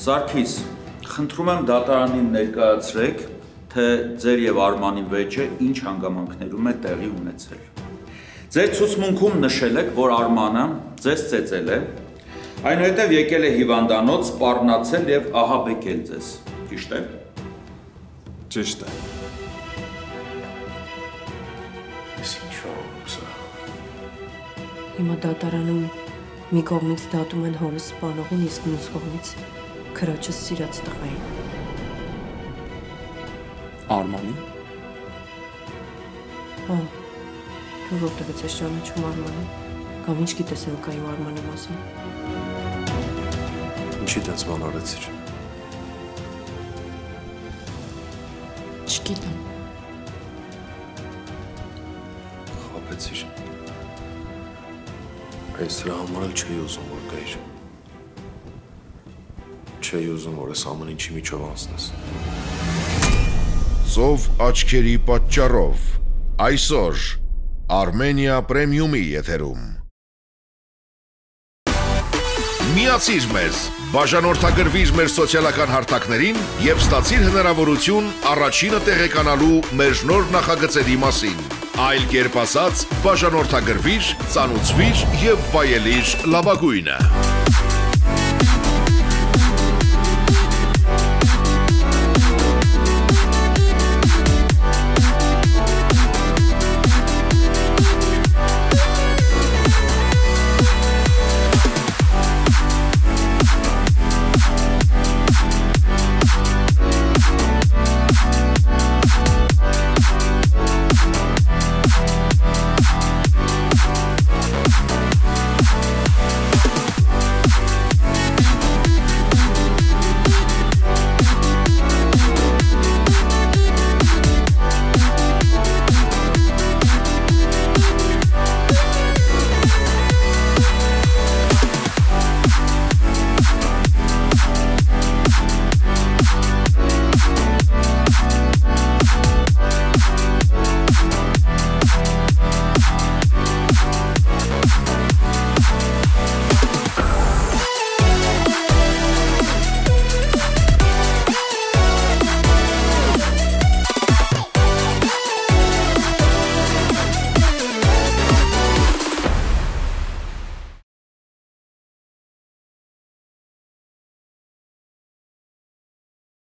Սարգիս, խնդրում եմ դատարանին ներկայացրեք, թե ձեր եւ Արմանի վեճը ինչ հանգամանքներում է տեղի ունեցել։ Ձեր ցուցմունքում նշել եք, որ Արմանը ձեզ ծեծել է, այնուհետև եկել է հիվանդանոց, սպառնացել եւ ահաբեկել ձեզ, ճիշտ է։ Ճիշտ է։ Հիմա դատարանում մի կողմից դատում են հորս սպանողին, իսկ մյուս կողմից քրոջս սիրած տղային։ Արմանի։ Հա, դու որտեղից ես ճանաչում Արմանին, կամ ինչ գիտես Էլկայի ու Արմանի մասին։ Ինչի տենց բան արեցիր։ Չգիտեմ։ Խաբեցիր։ Այս դրա համար էլ չէի ուզում, որ գայիր։ Չէի ուզում, որ ես ամեն ինչի միջով անցնես։ Ծով աչքերի պատճառով այսօր Armenia Premium-ի եթերում։ Միացիր մեզ, բաժանորդագրվիր մեր սոցիալական հարթակներին եւ ստացիր հնարավորություն առաջինը տեղեկանալու մեր նոր նախագծերի մասին։ Այլ կերպ ասած, բաժանորդագրվիր, ծանուցվիր եւ վայելիր լավագույնը։